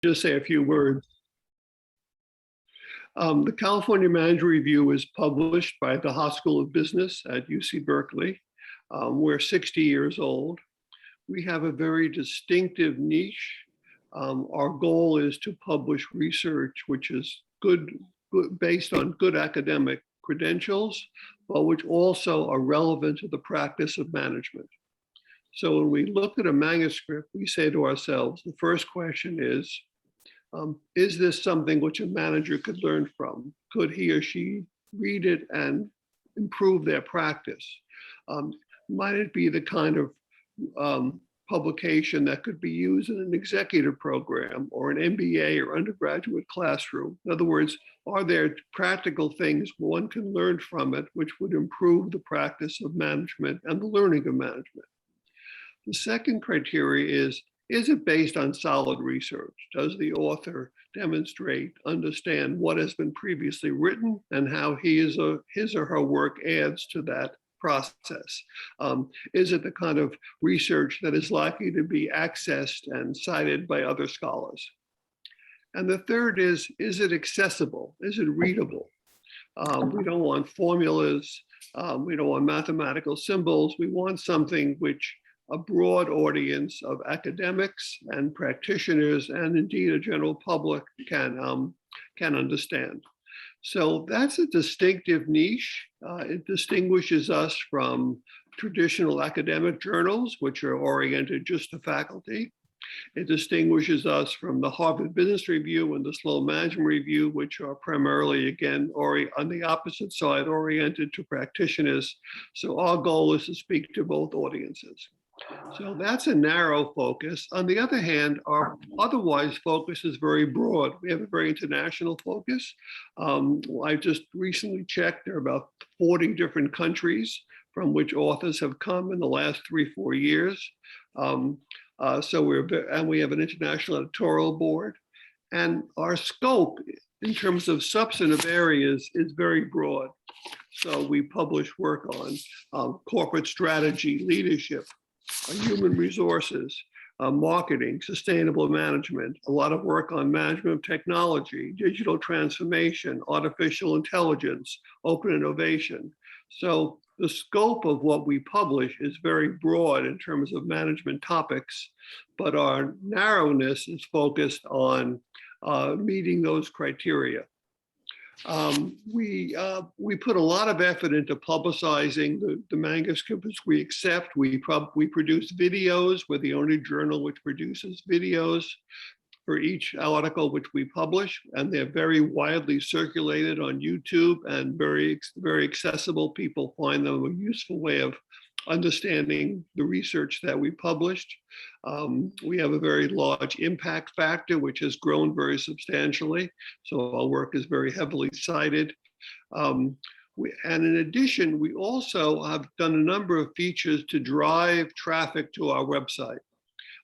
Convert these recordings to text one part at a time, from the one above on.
just say a few words. The California Manager Review is published by the Haas School of Business at UC Berkeley. We're 60 years old. We have a very distinctive niche. Our goal is to publish research which is good based on good academic credentials, but which also are relevant to the practice of management. So when we look at a manuscript, we say to ourselves, the first question is this something which a manager could learn from? Could he or she read it and improve their practice? Might it be the kind of publication that could be used in an executive program or an MBA or undergraduate classroom? In other words, are there practical things one can learn from it which would improve the practice of management and the learning of management? The second criteria is it based on solid research? Does the author demonstrate, understand what has been previously written and how his or her work adds to that process? Is it the kind of research that is likely to be accessed and cited by other scholars? And the third is it accessible? Is it readable? We don't want formulas. We don't want mathematical symbols. We want something which a broad audience of academics and practitioners and indeed a general public can understand. So that's a distinctive niche. It distinguishes us from traditional academic journals, which are oriented just to faculty. It distinguishes us from the Harvard Business Review and the Sloan Management Review, which are primarily, again, on the opposite side, oriented to practitioners. So our goal is to speak to both audiences. So that's a narrow focus. On the other hand, our otherwise focus is very broad. We have a very international focus. I just recently checked, there are about 40 different countries from which authors have come in the last 3-4 years. So we have an international editorial board, and our scope in terms of substantive areas is very broad. So we publish work on corporate strategy, leadership, human resources, marketing, sustainable management, a lot of work on management of technology, digital transformation, artificial intelligence, open innovation. So the scope of what we publish is very broad in terms of management topics, but our narrowness is focused on meeting those criteria. We put a lot of effort into publicizing the manuscript which we accept. We produce videos. We're the only journal which produces videos for each article which we publish, and they're very widely circulated on YouTube and very, very accessible. People find them a useful way of understanding the research that we published. We have a very large impact factor, which has grown very substantially. So our work is very heavily cited. And in addition, we also have done a number of features to drive traffic to our website,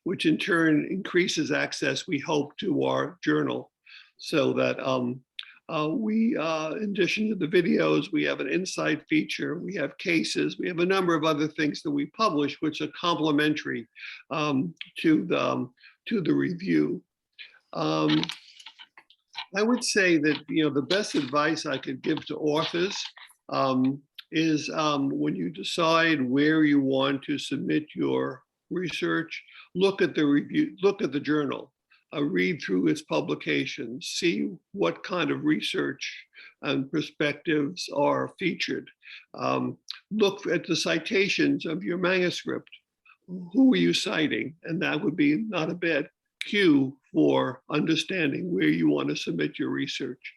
which in turn increases access, we hope, to our journal. So that in addition to the videos, we have an insight feature, we have cases, we have a number of other things that we publish, which are complementary to the review. I would say that the best advice I could give to authors is when you decide where you want to submit your research, look at the review, look at the journal. Read through its publications, see what kind of research and perspectives are featured. Look at the citations of your manuscript. Who are you citing? And that would be not a bad cue for understanding where you want to submit your research.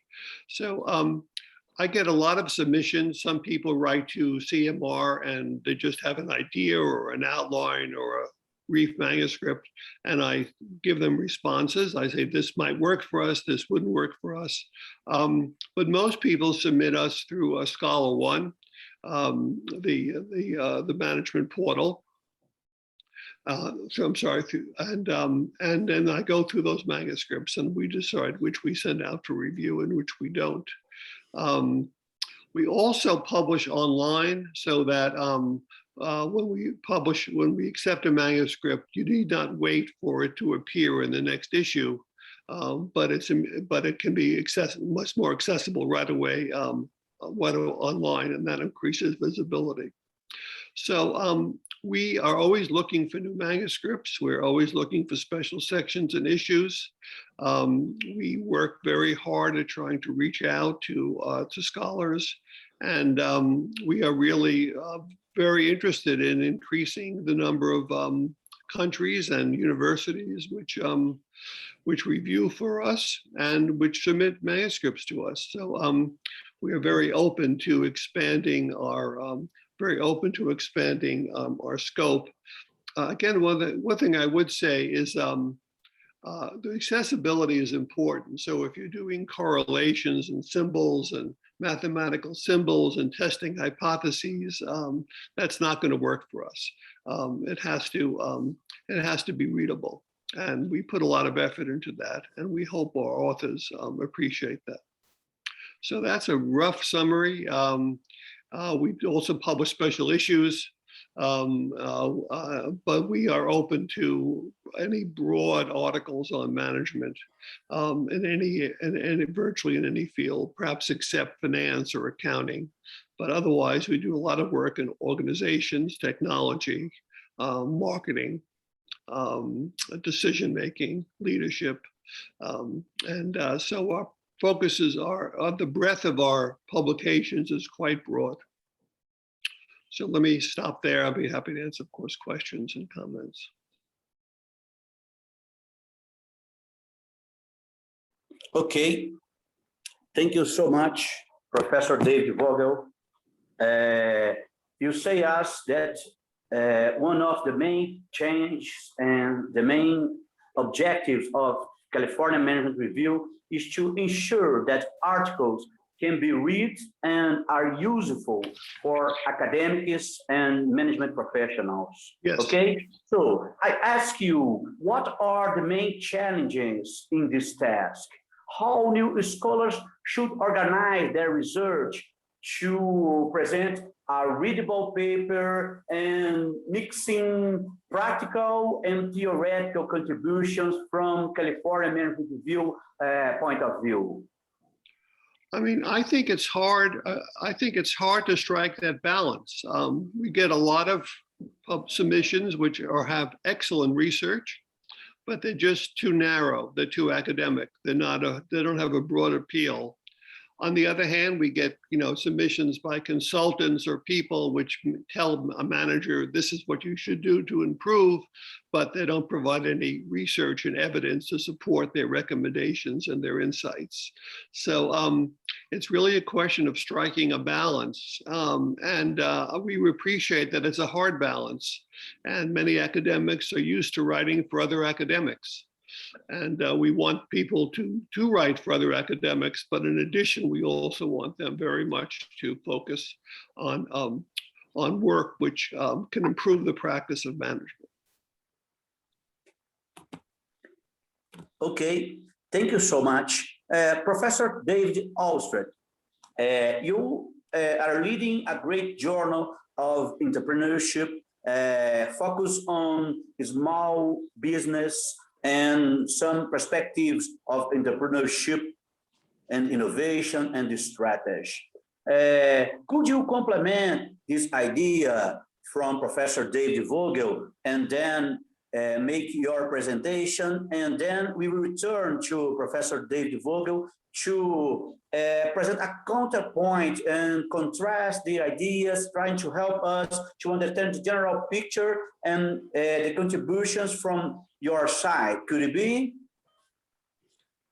So I get a lot of submissions. Some people write to CMR and they just have an idea or an outline or a brief manuscript, and I give them responses. I say, this might work for us, this wouldn't work for us. But most people submit us through Scholar One, the management portal. So I'm sorry, and then I go through those manuscripts and we decide which we send out for review and which we don't. We also publish online so that when we accept a manuscript, you need not wait for it to appear in the next issue. but it can be much more accessible right away online, and that increases visibility. So we are always looking for new manuscripts. We're always looking for special sections and issues. We work very hard at trying to reach out to scholars, and we are really very interested in increasing the number of countries and universities which review for us and which submit manuscripts to us. So we are very open to expanding our our scope. Again, one thing I would say is the accessibility is important. So if you're doing correlations and symbols and mathematical symbols and testing hypotheses, that's not going to work for us. It has to be readable, and we put a lot of effort into that, and we hope our authors appreciate that. So that's a rough summary. We also publish special issues, but we are open to any broad articles on management virtually in any field, perhaps except finance or accounting. But otherwise, we do a lot of work in organizations, technology, marketing, decision-making, leadership. So our focuses are, the breadth of our publications is quite broad. So let me stop there. I'll be happy to answer, of course, questions and comments. Okay, thank you so much, Professor David Vogel. You say us that one of the main changes and the main objectives of California Management Review is to ensure that articles can be read and are useful for academics and management professionals. Yes. Okay, so I ask you, what are the main challenges in this task? How new scholars should organize their research to present a readable paper and mixing practical and theoretical contributions from California Management Review point of view? I mean, I think it's hard. I think it's hard to strike that balance. We get a lot of submissions which have excellent research, but they're just too narrow. They're too academic. They don't have a broad appeal. On the other hand, we get, submissions by consultants or people which tell a manager, this is what you should do to improve, but they don't provide any research and evidence to support their recommendations and their insights. So it's really a question of striking a balance. We appreciate that it's a hard balance, and many academics are used to writing for other academics. And we want people to write for other academics, but in addition, we also want them very much to focus on work which can improve the practice of management. Okay, thank you so much. Professor David Alfred, you are leading a great journal of entrepreneurship, focus on small business and some perspectives of entrepreneurship and innovation and the strategy. Could you complement this idea from Professor David Vogel and then make your presentation, and then we will return to Professor David Vogel to present a counterpoint and contrast the ideas, trying to help us to understand the general picture and the contributions from your side. Could it be?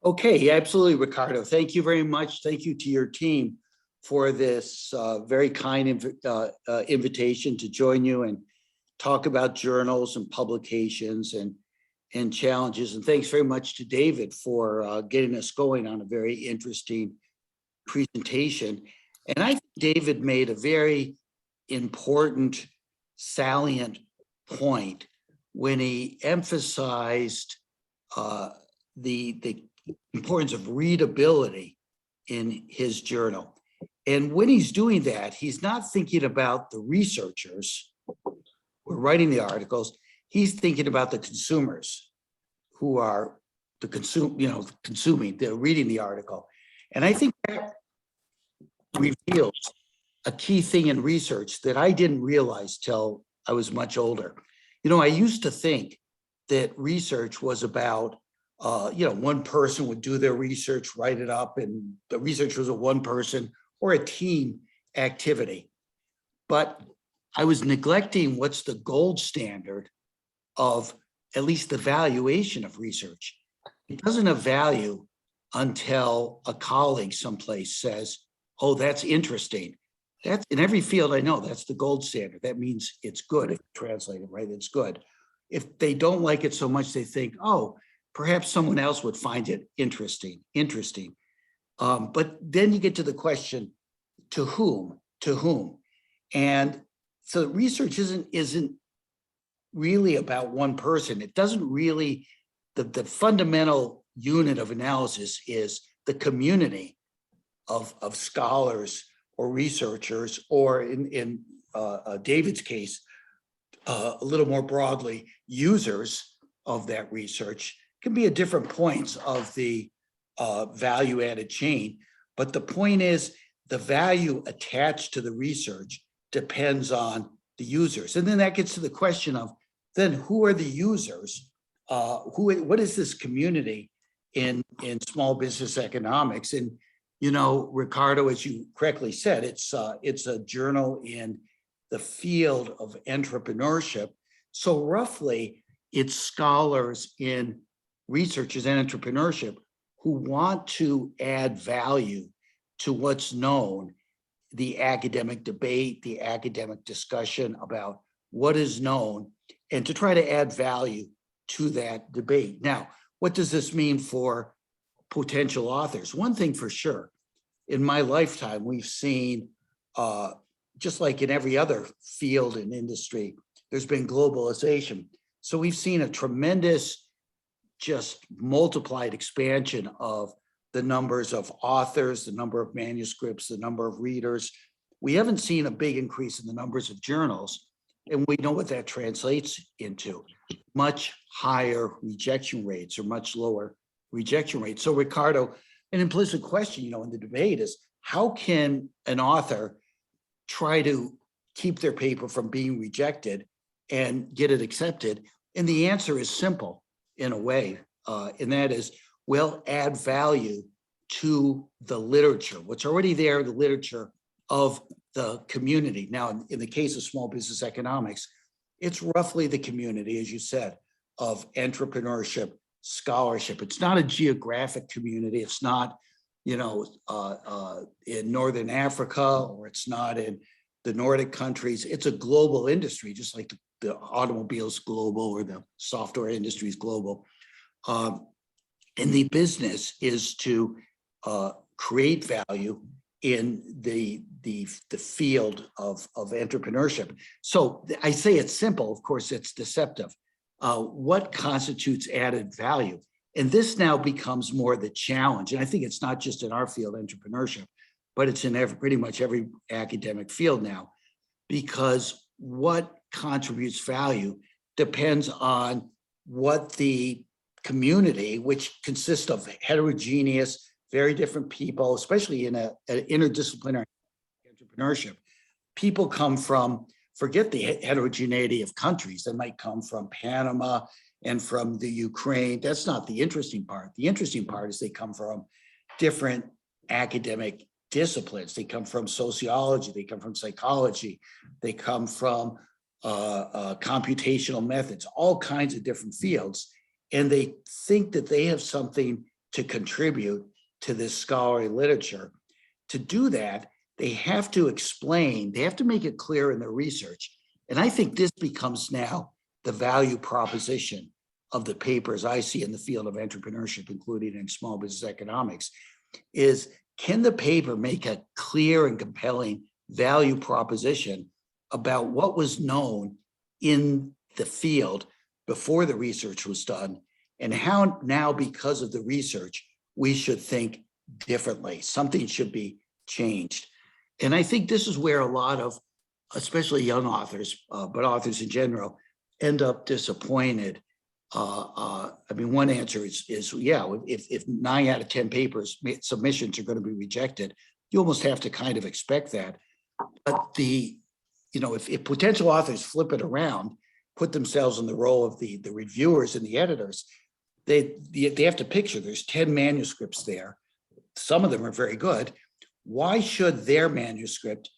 Okay, absolutely, Ricardo. Thank you very much. Thank you to your team for this very kind invitation to join you and talk about journals and publications and challenges. And thanks very much to David for getting us going on a very interesting presentation. And I think David made a very important, salient point when he emphasized the importance of readability in his journal. And when he's doing that, he's not thinking about the researchers who are writing the articles. He's thinking about the consumers who are reading the article. And I think that reveals a key thing in research that I didn't realize till I was much older. I used to think that research was about, one person would do their research, write it up, and the research was a one person or a team activity. But I was neglecting what's the gold standard of at least the valuation of research. It doesn't have value until a colleague someplace says, oh, that's interesting. That's in every field I know, that's the gold standard. That means it's good if translated, right? It's good. If they don't like it so much, they think, oh, perhaps someone else would find it interesting. But then you get to the question, to whom? And so research isn't really about one person. It doesn't really, the fundamental unit of analysis is the community of scholars or researchers, or in David's case, a little more broadly, users of that research. Can be at different points of the value-added chain, but the point is the value attached to the research depends on the users. And then that gets to the question of, then who are the users? What is this community in small business economics? And Ricardo, as you correctly said, it's a journal in the field of entrepreneurship. So roughly, it's scholars in researchers and entrepreneurship who want to add value to what's known, the academic debate, the academic discussion about what is known, and to try to add value to that debate. Now, what does this mean for potential authors? One thing for sure, in my lifetime, we've seen, just like in every other field and industry, there's been globalization. So we've seen a tremendous, just multiplied expansion of the numbers of authors, the number of manuscripts, the number of readers. We haven't seen a big increase in the numbers of journals, and we know what that translates into. Much higher rejection rates or much lower rejection rates. So Ricardo, an implicit question, in the debate is, how can an author try to keep their paper from being rejected and get it accepted? And the answer is simple in a way, and that is, well, add value to the literature, what's already there, the literature of the community. Now, in the case of small business economics, it's roughly the community, as you said, of entrepreneurship, scholarship. It's not a geographic community. It's not, in Northern Africa, or it's not in the Nordic countries. It's a global industry, just like the automobile's global or the software industry is global. And the business is to create value in the field of entrepreneurship. So I say it's simple, of course it's deceptive. What constitutes added value? And this now becomes more the challenge. And I think it's not just in our field, entrepreneurship, but it's in pretty much every academic field now, because what contributes value depends on what the community, which consists of heterogeneous, very different people, especially in an interdisciplinary entrepreneurship. People come from, forget the heterogeneity of countries. They might come from Panama and from the Ukraine. That's not the interesting part. The interesting part is they come from different academic disciplines. They come from sociology, they come from psychology, they come from computational methods, all kinds of different fields. And they think that they have something to contribute to this scholarly literature. To do that, they have to explain, they have to make it clear in their research. And I think this becomes now the value proposition of the papers I see in the field of entrepreneurship, including in small business economics, is can the paper make a clear and compelling value proposition about what was known in the field before the research was done, and how now, because of the research, we should think differently. Something should be changed. And I think this is where a lot of, especially young authors, but authors in general, end up disappointed I mean, one answer is yeah, if 9 out of 10 papers submissions are going to be rejected, you almost have to kind of expect that. But if potential authors flip it around, put themselves in the role of the reviewers and the editors, they have to picture there's 10 manuscripts there. Some of them are very good. Why should their manuscript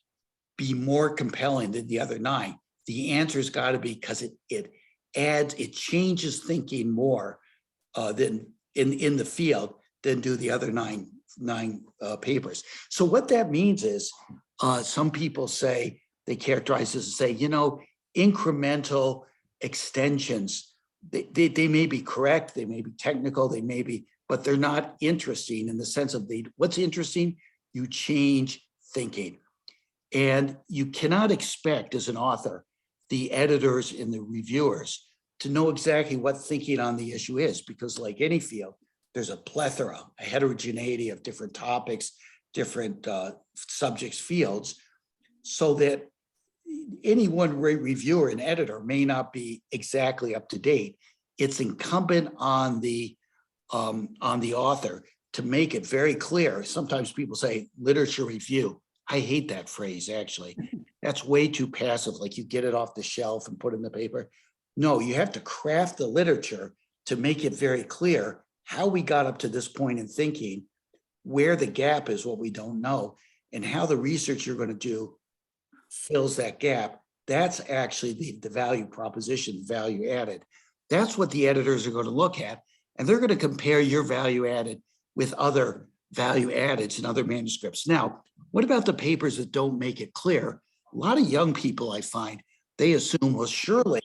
be more compelling than the other 9? The answer's got to be because it changes thinking more than in the field than do the other nine papers. So what that means is some people say, they characterize this and say, incremental extensions, they may be correct, they may be technical, they may be, but they're not interesting in the sense of what's interesting, you change thinking. And you cannot expect as an author, the editors and the reviewers to know exactly what thinking on the issue is, because like any field, there's a plethora, a heterogeneity of different topics, different subjects, fields, so that any one reviewer and editor may not be exactly up to date. It's incumbent on the author to make it very clear. Sometimes people say literature review. I hate that phrase, actually. That's way too passive, like you get it off the shelf and put it in the paper. No, you have to craft the literature to make it very clear how we got up to this point in thinking, where the gap is, what we don't know, and how the research you're going to do fills that gap. That's actually the value proposition, value added. That's what the editors are going to look at, and they're going to compare your value added with other value addeds in other manuscripts. Now, what about the papers that don't make it clear? A lot of young people, I find, they assume, well, surely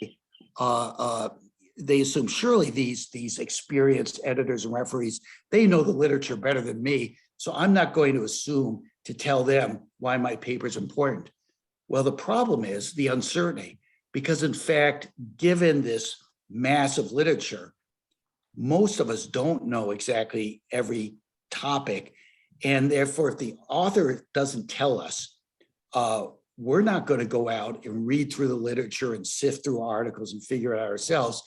these experienced editors and referees, they know the literature better than me, so I'm not going to assume to tell them why my paper is important. Well, the problem is the uncertainty, because in fact, given this massive literature, most of us don't know exactly every topic, and therefore, if the author doesn't tell us, we're not going to go out and read through the literature and sift through articles and figure it out ourselves.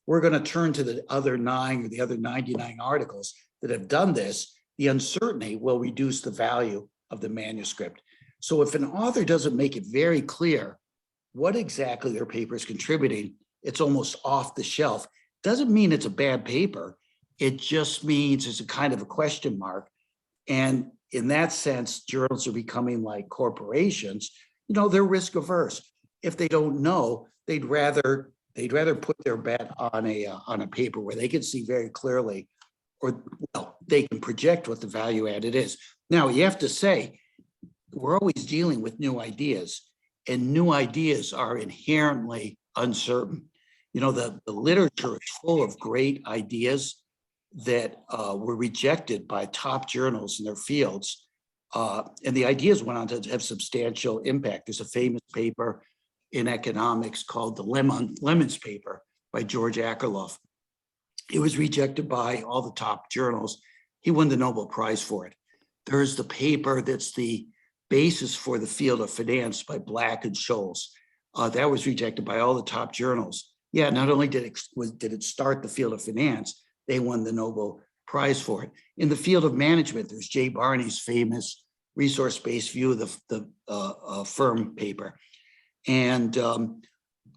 We're going to turn to the other 9 or the other 99 articles that have done this. The uncertainty will reduce the value of the manuscript. So if an author doesn't make it very clear what exactly their paper is contributing, it's almost off the shelf. Doesn't mean it's a bad paper. It just means it's a kind of a question mark. And in that sense, journals are becoming like corporations. They're risk averse. If they don't know, they'd rather put their bet on a paper where they can see very clearly, or well, they can project what the value added is. Now, you have to say, we're always dealing with new ideas, and new ideas are inherently uncertain. The literature is full of great ideas that were rejected by top journals in their fields. And the ideas went on to have substantial impact. There's a famous paper in economics called the Lemons paper by George Akerlof. It was rejected by all the top journals. He won the Nobel Prize for it. There's the paper that's the basis for the field of finance by Black and Scholes. That was rejected by all the top journals. Yeah, not only did it start the field of finance, they won the Nobel Prize for it. In the field of management, there's Jay Barney's famous resource-based view of the firm paper. And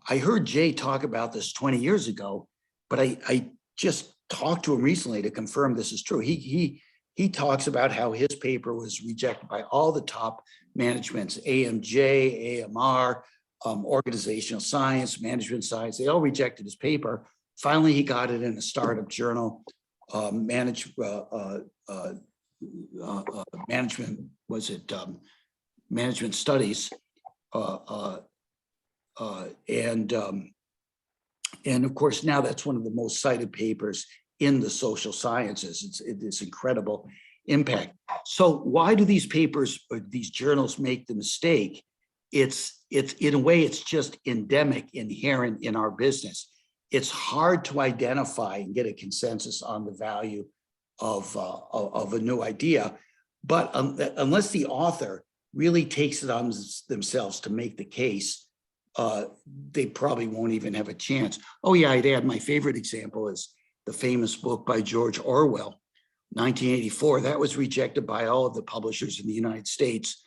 I heard Jay talk about this 20 years ago, but I just talked to him recently to confirm this is true. He talks about how his paper was rejected by all the top managements, AMJ, AMR, organizational science, management science. They all rejected his paper. Finally, he got it in a startup journal, management studies, and of course now that's one of the most cited papers in the social sciences. It's incredible impact. So why do these papers or these journals make the mistake? It's in a way it's just endemic, inherent in our business. It's hard to identify and get a consensus on the value of a new idea, but unless the author really takes it on themselves to make the case, they probably won't even have a chance. Oh yeah, I'd add my favorite example is the famous book by George Orwell, 1984. That was rejected by all of the publishers in the United States,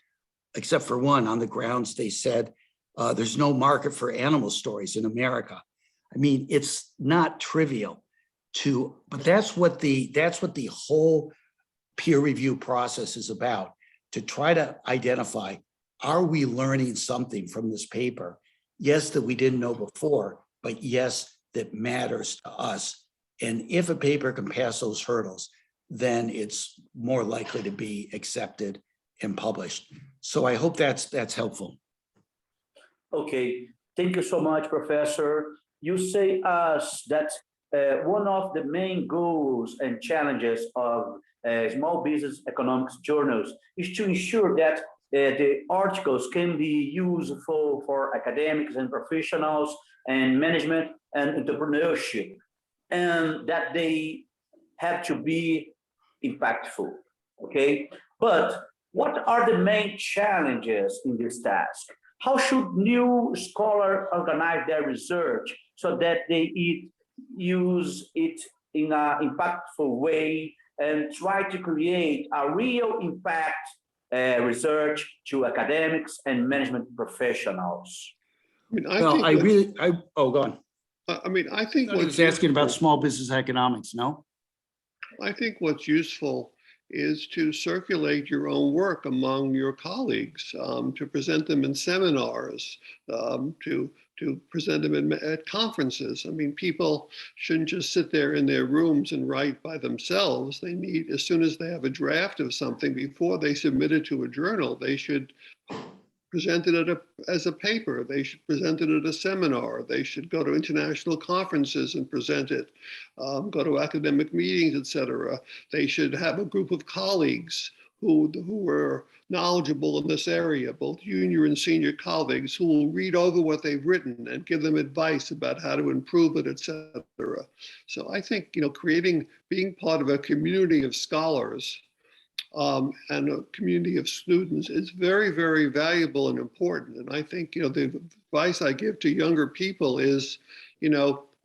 except for one, on the grounds they said there's no market for animal stories in America. I mean, it's not trivial but that's what the whole peer review process is about, to try to identify, are we learning something from this paper? Yes, that we didn't know before, but yes, that matters to us. And if a paper can pass those hurdles, then it's more likely to be accepted and published. So I hope that's helpful. Okay, thank you so much, Professor. You say us that one of the main goals and challenges of small business economics journals is to ensure that the articles can be useful for academics and professionals and management and entrepreneurship, and that they have to be impactful, okay? But what are the main challenges in this task? How should new scholars organize their research so that they use it in an impactful way and try to create a real impact research to academics and management professionals? I mean, Go on. I mean, I think I was asking about small business economics, no? I think what's useful is to circulate your own work among your colleagues, to present them in seminars, to present them at conferences. I mean, people shouldn't just sit there in their rooms and write by themselves. They need, as soon as they have a draft of something, before they submit it to a journal, they should present it as a paper. They should present it at a seminar. They should go to international conferences and present it, go to academic meetings, etc. They should have a group of colleagues who are knowledgeable in this area, both junior and senior colleagues, who will read over what they've written and give them advice about how to improve it, etc. So I think, being part of a community of scholars and a community of students is very, very valuable and important. And I think, the advice I give to younger people is,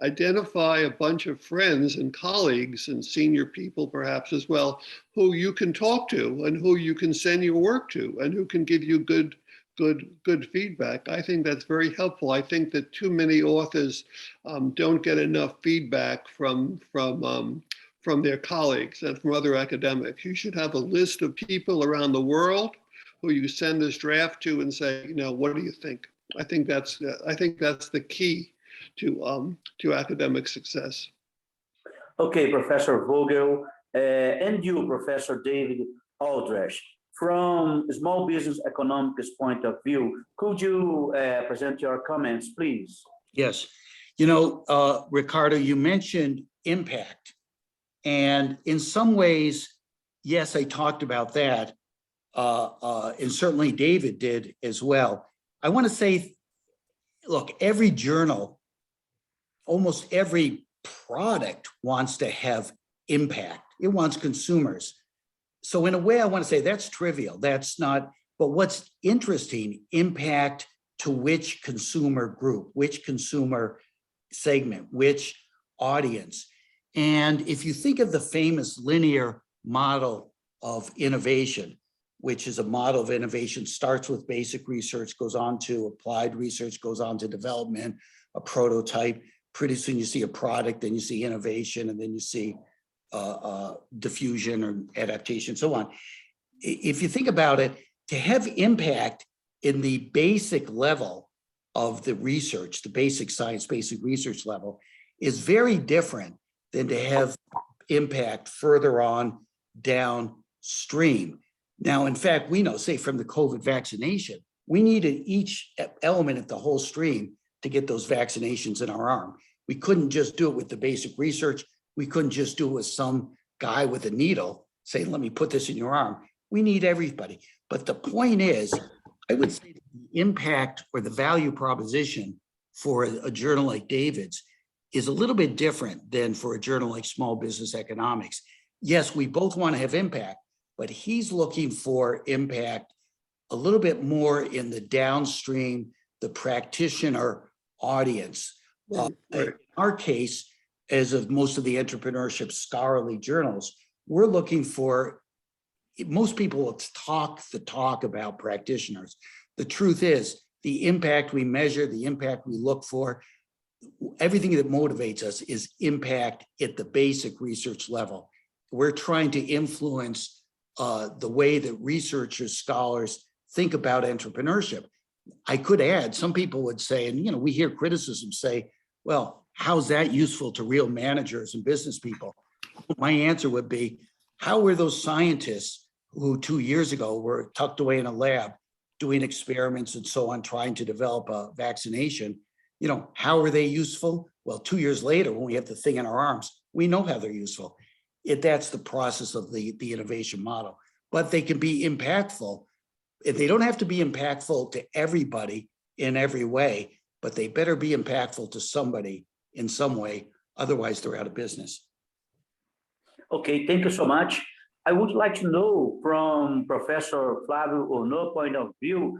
identify a bunch of friends and colleagues and senior people perhaps as well, who you can talk to and who you can send your work to and who can give you good feedback. I think that's very helpful. I think that too many authors don't get enough feedback from their colleagues and from other academics. You should have a list of people around the world who you send this draft to and say, what do you think? I think that's the key to academic success. Okay, Professor Vogel, and you, Professor David Aldrich, from small business economics point of view, could you present your comments, please? Yes. Ricardo, you mentioned impact. And in some ways, yes, I talked about that. And certainly David did as well. I want to say, look, every journal, almost every product wants to have impact. It wants consumers. So in a way, I want to say that's trivial. That's not, but what's interesting, impact to which consumer group, which consumer segment, which audience. And if you think of the famous linear model of innovation, which is a model of innovation, starts with basic research, goes on to applied research, goes on to development, a prototype. Pretty soon you see a product, then you see innovation, and then you see diffusion or adaptation, so on. If you think about it, to have impact in the basic level of the research, the basic science, basic research level, is very different than to have impact further on downstream. Now, in fact, we know, say from the COVID vaccination, we needed each element of the whole stream to get those vaccinations in our arm. We couldn't just do it with the basic research. We couldn't just do it with some guy with a needle saying, let me put this in your arm. We need everybody. But the point is, I would say the impact or the value proposition for a journal like David's is a little bit different than for a journal like Small Business Economics. Yes, we both want to have impact, but he's looking for impact a little bit more in the downstream the practitioner audience. Right. In our case, as of most of the entrepreneurship scholarly journals, we're looking for, most people will talk the talk about practitioners. The truth is, the impact we measure, the impact we look for, everything that motivates us is impact at the basic research level. We're trying to influence the way that researchers, scholars think about entrepreneurship. I could add, some people would say, and we hear criticism say, well, how's that useful to real managers and business people? My answer would be, how were those scientists who 2 years ago were tucked away in a lab doing experiments and so on, trying to develop a vaccination, how are they useful? Well, 2 years later, when we have the thing in our arms, we know how they're useful. That's the process of the innovation model. But they can be impactful. They don't have to be impactful to everybody in every way, but they better be impactful to somebody in some way. Otherwise, they're out of business. Okay, thank you so much. I would like to know from Professor Flavio Hourneaux' point of view,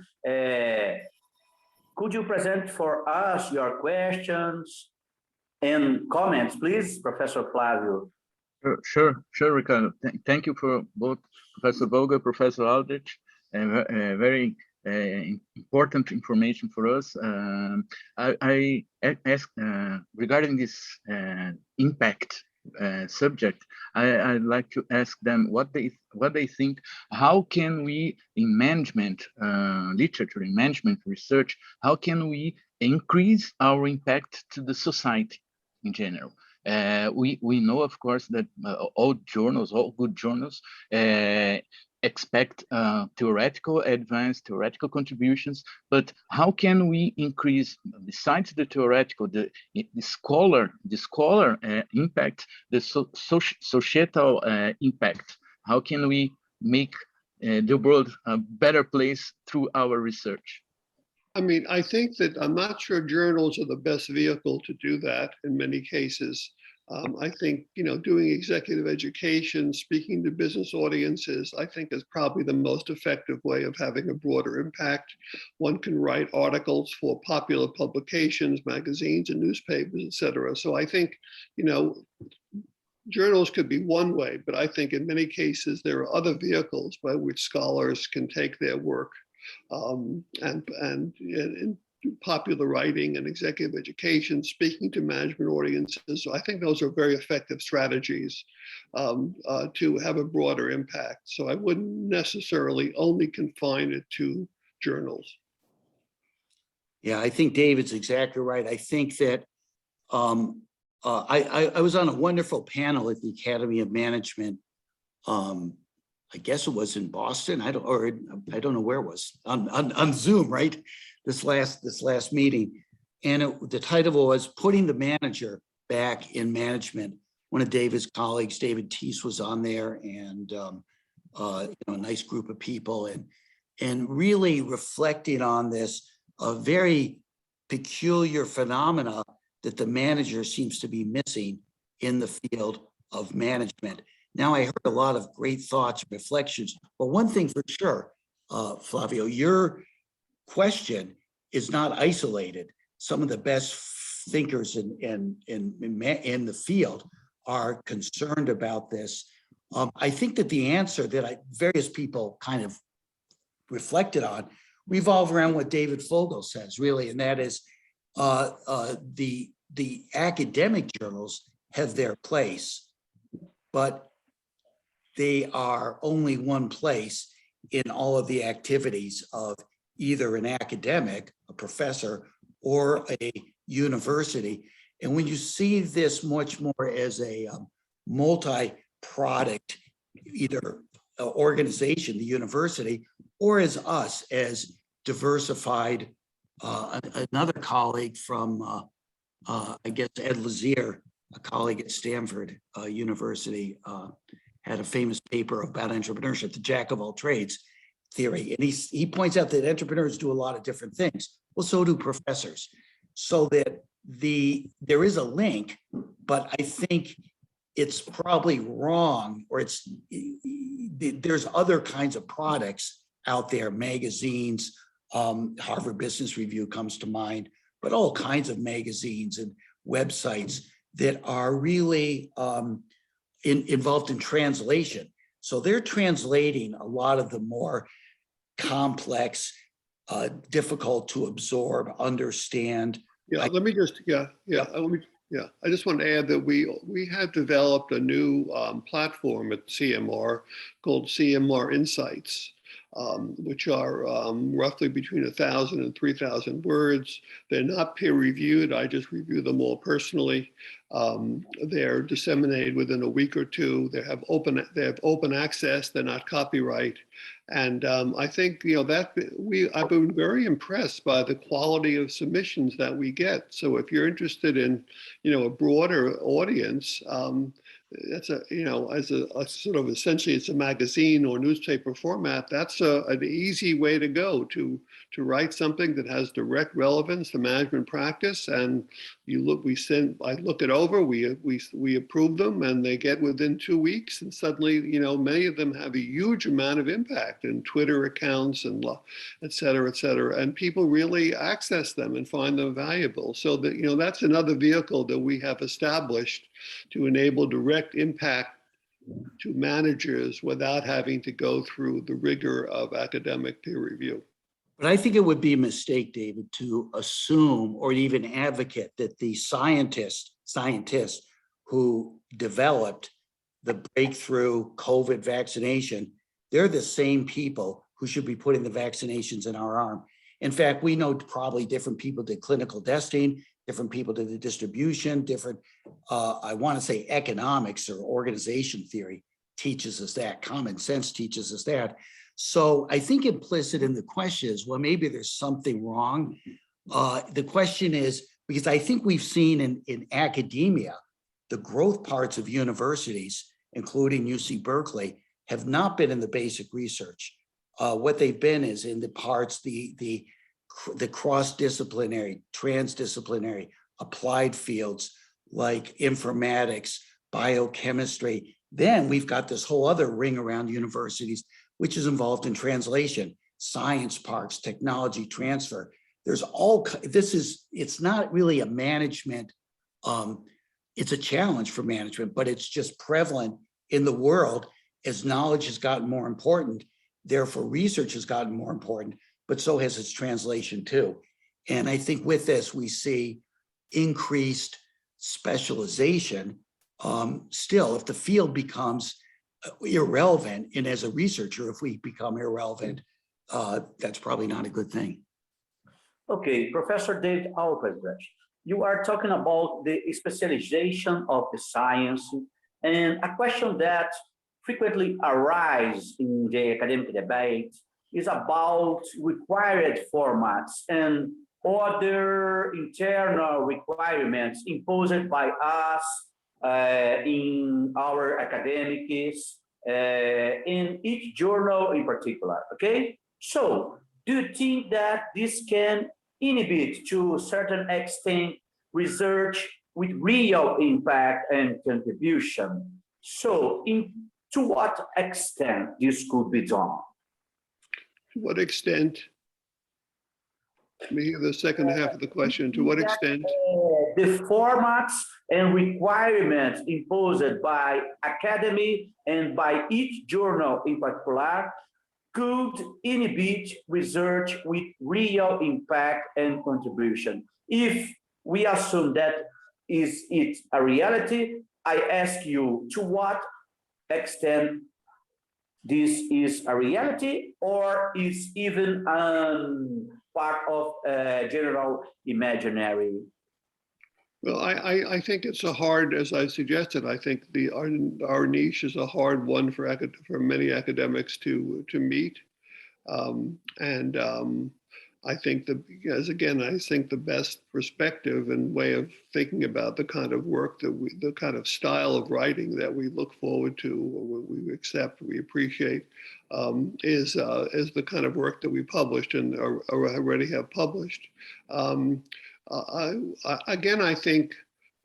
could you present for us your questions and comments, please, Professor Flavio? Sure, Ricardo. Thank you for both Professor Vogel, Professor Aldrich, very important information for us. I ask regarding this impact subject, I'd like to ask them what they think. How can we, in management literature, in management research, how can we increase our impact to the society in general? We know, of course, that all good journals expect advanced theoretical contributions, but how can we increase, besides the theoretical, the scholar impact, the societal impact? How can we make the world a better place through our research? I mean, I think that I'm not sure journals are the best vehicle to do that in many cases. I think, doing executive education, speaking to business audiences, I think is probably the most effective way of having a broader impact. One can write articles for popular publications, magazines and newspapers, et cetera. So I think, journals could be one way, but I think in many cases there are other vehicles by which scholars can take their work and popular writing and executive education, speaking to management audiences. So I think those are very effective strategies to have a broader impact. So I wouldn't necessarily only confine it to journals. Yeah, I think David's exactly right. I think that I was on a wonderful panel at the Academy of Management. I guess it was in Boston. I don't know where it was, on Zoom, right? This last meeting, and the title was "Putting the Manager Back in Management." One of David's colleagues, David Teese, was on there, and a nice group of people, and really reflecting on this a very peculiar phenomena that the manager seems to be missing in the field of management. Now, I heard a lot of great thoughts and reflections, but one thing for sure, Flavio, your question is not isolated. Some of the best thinkers in the field are concerned about this. I think that the answer that various people kind of reflected on revolve around what David Vogel says, really, and that is the academic journals have their place, but they are only one place in all of the activities of either an academic, a professor, or a university. And when you see this much more as a multi-product, either organization, the university, or as us, as diversified, another colleague from, I guess, Ed Lazier, a colleague at Stanford University, had a famous paper about entrepreneurship, the jack of all trades theory. And he points out that entrepreneurs do a lot of different things. Well, so do professors. So that there is a link, but I think it's probably wrong, or there's other kinds of products out there, magazines, Harvard Business Review comes to mind, but all kinds of magazines and websites that are really involved in translation. So they're translating a lot of the more complex, difficult to absorb, understand. Yeah, let me just, I just want to add that we have developed a new platform at CMR called CMR Insights, which are roughly between 1,000 and 3,000 words. They're not peer reviewed. I just review them all personally. They're disseminated within a week or two. They have open access. They're not copyright. And I think, I've been very impressed by the quality of submissions that we get. So if you're interested in, a broader audience, that's as a sort of essentially it's a magazine or newspaper format. That's an easy way to go to write something that has direct relevance to management practice. And I look it over, we approve them, and they get within 2 weeks. And suddenly, many of them have a huge amount of impact in Twitter accounts and et cetera, et cetera. And people really access them and find them valuable. So that, that's another vehicle that we have established to enable direct impact to managers without having to go through the rigor of academic peer review. But I think it would be a mistake, David, to assume or even advocate that the scientists who developed the breakthrough COVID vaccination, they're the same people who should be putting the vaccinations in our arm. In fact, we know probably different people did clinical testing, different people did the distribution, different, I want to say economics or organization theory teaches us that, common sense teaches us that. So I think implicit in the question is, well, maybe there's something wrong. The question is, because I think we've seen in academia, the growth parts of universities, including UC Berkeley, have not been in the basic research. What they've been is in the parts, the cross-disciplinary, transdisciplinary, applied fields like informatics, biochemistry. Then we've got this whole other ring around universities, which is involved in translation, science parks, technology transfer. There's it's not really a management, it's a challenge for management, but it's just prevalent in the world as knowledge has gotten more important. Therefore, research has gotten more important, but so has its translation too. And I think with this, we see increased specialization. Still, if the field becomes irrelevant, and as a researcher, if we become irrelevant, that's probably not a good thing. Okay, Professor David Albrecht, you are talking about the specialization of the science, and a question that frequently arises in the academic debate is about required formats and other internal requirements imposed by us in our academics, in each journal in particular, okay? So, do you think that this can inhibit, to a certain extent, research with real impact and contribution? So, to what extent this could be done? To what extent? Let me hear the second half of the question. To what extent? The formats and requirements imposed by academy and by each journal in particular could inhibit research with real impact and contribution. If we assume that it's a reality, I ask you, to what extent this is a reality, or is even part of general imaginary? Well, I think it's a hard, as I suggested, I think our niche is a hard one for many academics to meet. I think I think the best perspective and way of thinking about the kind of work the kind of style of writing that we look forward to, or we accept, we appreciate, is the kind of work that we published and already have published. Again, I think,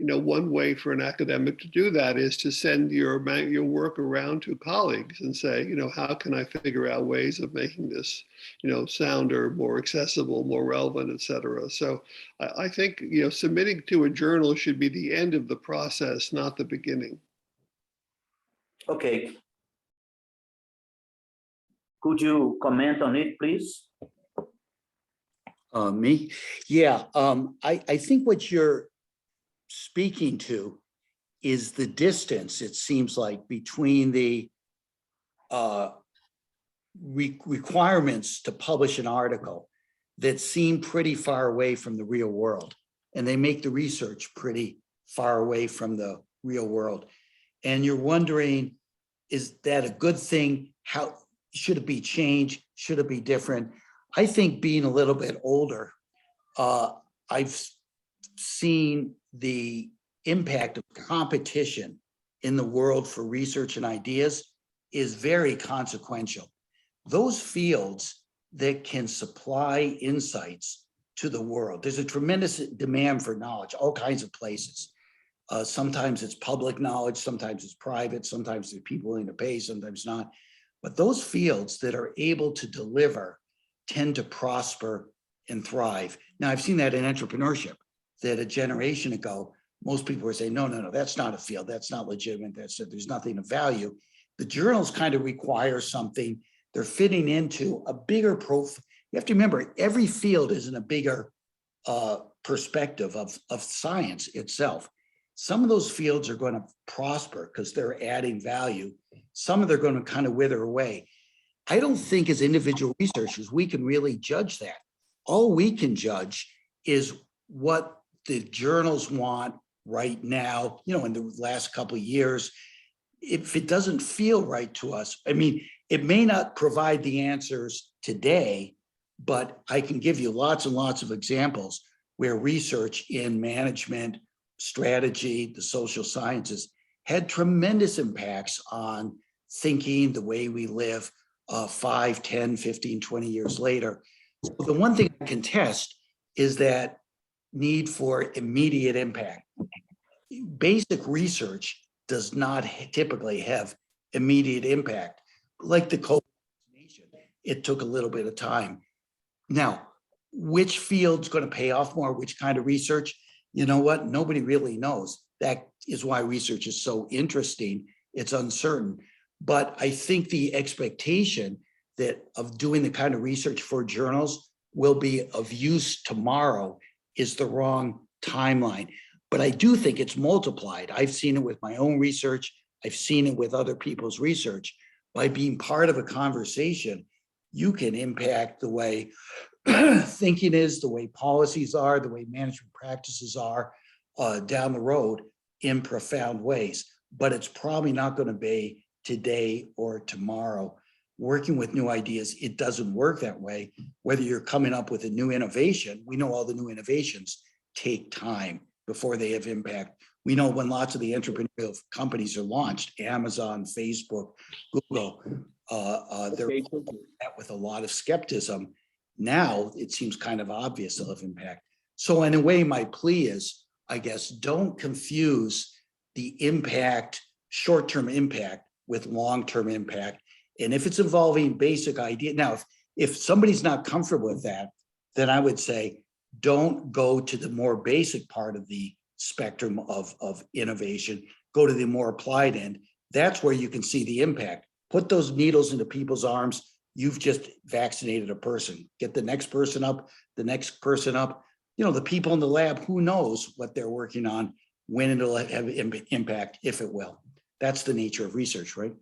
one way for an academic to do that is to send your work around to colleagues and say, how can I figure out ways of making this, sounder, more accessible, more relevant, et cetera. So I think, submitting to a journal should be the end of the process, not the beginning. Okay. Could you comment on it, please? Me? Yeah, I think what you're speaking to is the distance, it seems like, between the requirements to publish an article that seem pretty far away from the real world, and they make the research pretty far away from the real world. And you're wondering, is that a good thing? How should it be changed? Should it be different? I think being a little bit older, I've seen the impact of competition in the world for research and ideas is very consequential. Those fields that can supply insights to the world, there's a tremendous demand for knowledge, all kinds of places. Sometimes it's public knowledge, sometimes it's private, sometimes there's people willing to pay, sometimes not. But those fields that are able to deliver tend to prosper and thrive. Now, I've seen that in entrepreneurship, that a generation ago, most people were saying, no, that's not a field, that's not legitimate, there's nothing of value. The journals kind of require something, they're fitting into a bigger profile. You have to remember, every field is in a bigger perspective of science itself. Some of those fields are going to prosper because they're adding value. Some of them are going to kind of wither away. I don't think as individual researchers, we can really judge that. All we can judge is what the journals want right now, in the last couple of years. If it doesn't feel right to us, I mean, it may not provide the answers today, but I can give you lots and lots of examples where research in management, strategy, the social sciences had tremendous impacts on thinking, the way we live 5, 10, 15, 20 years later. So the one thing I can test is that need for immediate impact. Basic research does not typically have immediate impact. Like the COVID vaccination, it took a little bit of time. Now, which field's going to pay off more, which kind of research? You know what? Nobody really knows. That is why research is so interesting. It's uncertain. But I think the expectation that of doing the kind of research for journals will be of use tomorrow is the wrong timeline. But I do think it's multiplied. I've seen it with my own research. I've seen it with other people's research. By being part of a conversation, you can impact the way thinking is, the way policies are, the way management practices are down the road in profound ways. But it's probably not going to be today or tomorrow. Working with new ideas, it doesn't work that way. Whether you're coming up with a new innovation, we know all the new innovations take time before they have impact. We know when lots of the entrepreneurial companies are launched, Amazon, Facebook, Google, they're met with a lot of skepticism. Now it seems kind of obvious they'll have impact. So in a way, my plea is, I guess, don't confuse the impact, short-term impact with long-term impact. And if it's involving basic idea, now, if somebody's not comfortable with that, then I would say, don't go to the more basic part of the spectrum of innovation, go to the more applied end. That's where you can see the impact. Put those needles into people's arms. You've just vaccinated a person. Get the next person up, the next person up. The people in the lab, who knows what they're working on, when it'll have impact, if it will. That's the nature of research, right?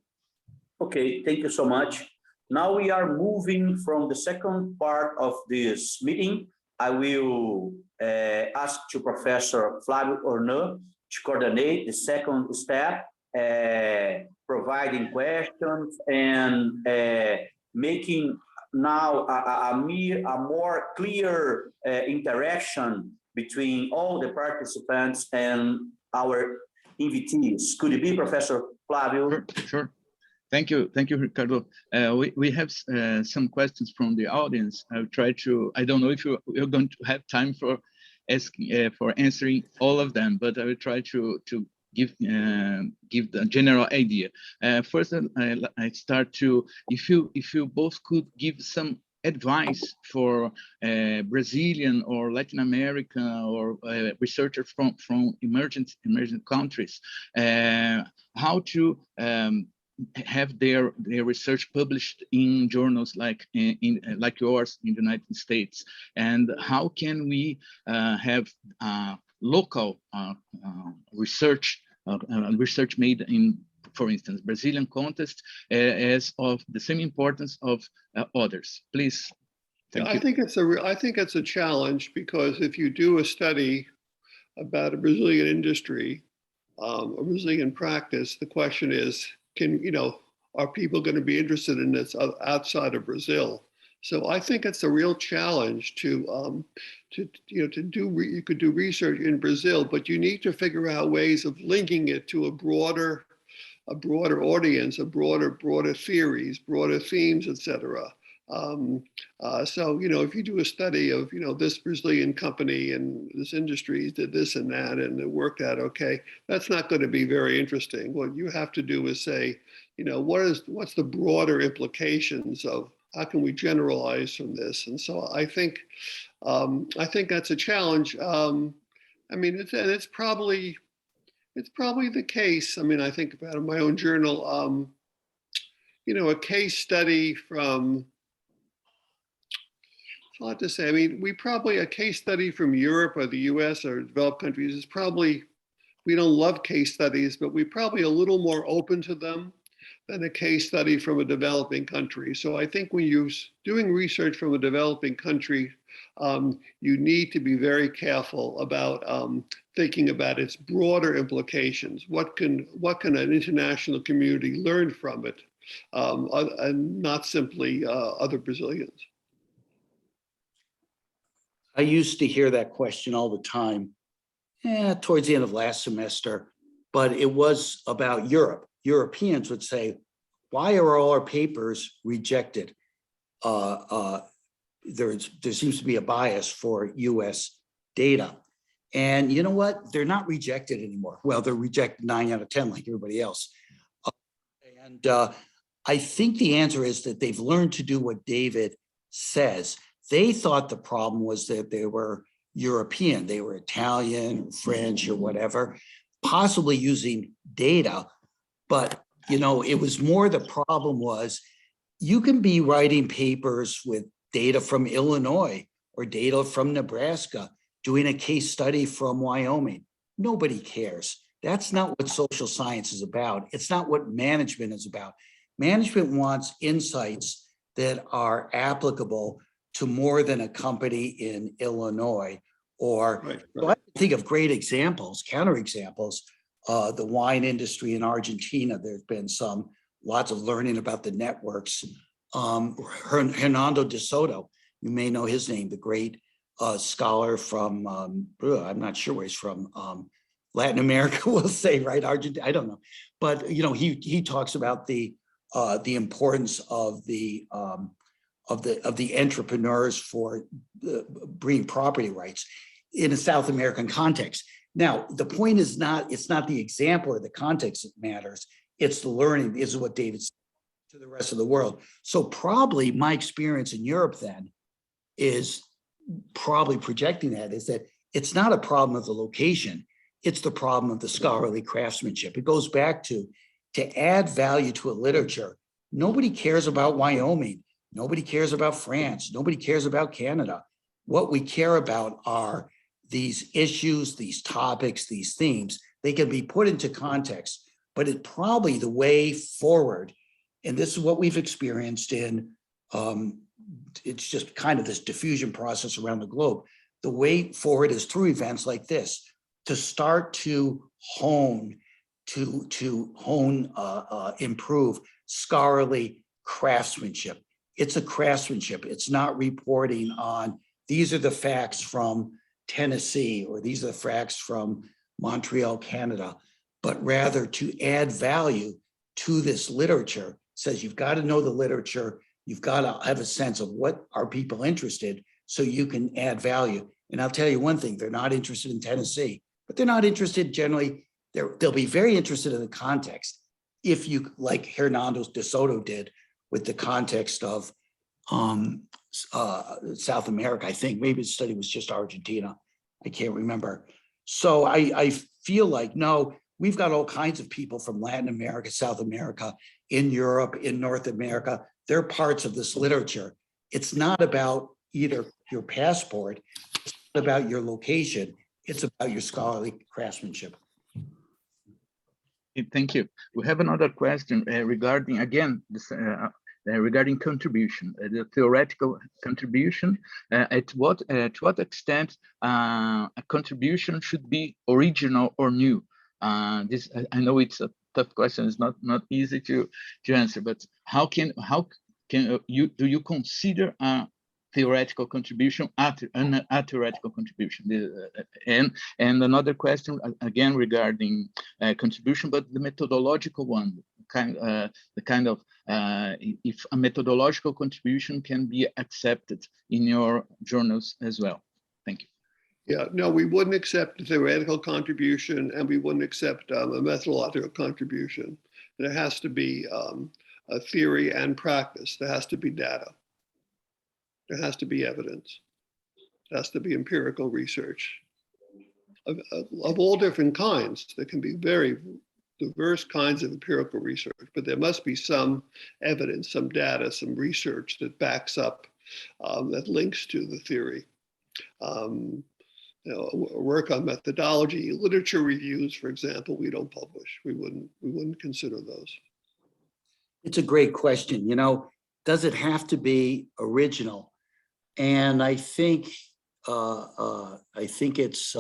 Okay, thank you so much. Now we are moving from the second part of this meeting. I will ask to Professor Flavio Hourneaux to coordinate the second step, providing questions and making now a more clear interaction between all the participants and our invitees. Could it be, Professor Flavio? Sure. Thank you, Ricardo. We have some questions from the audience. I'll try to, I don't know if you're going to have time for ask for answering all of them, but I will try to give the general idea. First, I start to, if you both could give some advice for Brazilian or Latin America or researchers from emerging countries, how to have their research published in journals like yours in the United States, and how can we have local research made in, for instance, Brazilian context as of the same importance of others. Please. Thank you. I think it's a challenge, because if you do a study about a Brazilian industry, a Brazilian practice, the question is, are people going to be interested in this outside of Brazil? So I think it's a real challenge you could do research in Brazil, but you need to figure out ways of linking it to a broader audience, broader theories, broader themes, etc. So, if you do a study of, this Brazilian company and this industry did this and that, and it worked out okay, that's not going to be very interesting. What you have to do is say, what's the broader implications of, how can we generalize from this? And so I think that's a challenge. It's probably the case. I think about my own journal, a case study from, it's hard to say. A case study from Europe or the US or developed countries is probably, we don't love case studies, but we're probably a little more open to them than a case study from a developing country. So I think when you're doing research from a developing country, you need to be very careful about thinking about its broader implications. What can an international community learn from it, and not simply other Brazilians? I used to hear that question all the time, towards the end of last semester, but it was about Europe. Europeans would say, why are all our papers rejected? There seems to be a bias for US data. And you know what? They're not rejected anymore. Well, they're rejected 9 out of 10 like everybody else. And I think the answer is that they've learned to do what David says. They thought the problem was that they were European, they were Italian, French, or whatever, possibly using data. But, it was more, the problem was, you can be writing papers with data from Illinois or data from Nebraska, doing a case study from Wyoming. Nobody cares. That's not what social science is about. It's not what management is about. Management wants insights that are applicable to more than a company in Illinois, or right. So I think of great examples, counterexamples. The wine industry in Argentina, there's been lots of learning about the networks. Hernando de Soto, you may know his name, the great scholar from, I'm not sure where he's from, Latin America, we'll say, right? Argentina, I don't know. But, he talks about the importance of the entrepreneurs for bringing property rights in a South American context. Now, the point is it's not the example or the context that matters. It's the learning, is what David said to the rest of the world. So probably my experience in Europe then is probably projecting that, is that it's not a problem of the location. It's the problem of the scholarly craftsmanship. It goes back to add value to a literature. Nobody cares about Wyoming. Nobody cares about France. Nobody cares about Canada. What we care about are these issues, these topics, these themes. They can be put into context, but it's probably the way forward. And this is what we've experienced in, it's just kind of this diffusion process around the globe. The way forward is through events like this, to start to improve scholarly craftsmanship. It's a craftsmanship. It's not reporting on, these are the facts from Tennessee, or these are the facts from Montreal, Canada, but rather to add value to this literature. Says you've got to know the literature. You've got to have a sense of what are people interested, so you can add value. And I'll tell you one thing, they're not interested in Tennessee, but they're not interested generally, they'll be very interested in the context. If you, like Hernando de Soto did with the context of South America, I think, maybe the study was just Argentina, I can't remember. So I feel like, no, we've got all kinds of people from Latin America, South America, in Europe, in North America. They're parts of this literature. It's not about either your passport, it's not about your location, it's about your scholarly craftsmanship. Thank you. We have another question regarding, again, this, regarding contribution, the theoretical contribution. To what extent a contribution should be original or new? This, I know it's a tough question. It's not easy to answer. But how can you consider a theoretical contribution a theoretical contribution? And another question again regarding contribution, but the methodological one, the kind of if a methodological contribution can be accepted in your journals as well. Thank you. Yeah, no, we wouldn't accept a theoretical contribution, and we wouldn't accept a methodological contribution. There has to be a theory and practice. There has to be data. There has to be evidence. There has to be empirical research of all different kinds. There can be very diverse kinds of empirical research, but there must be some evidence, some data, some research that backs up, that links to the theory. You know, work on methodology, literature reviews, for example, we don't publish. We wouldn't consider those. It's a great question. You know, does it have to be original? And I think it's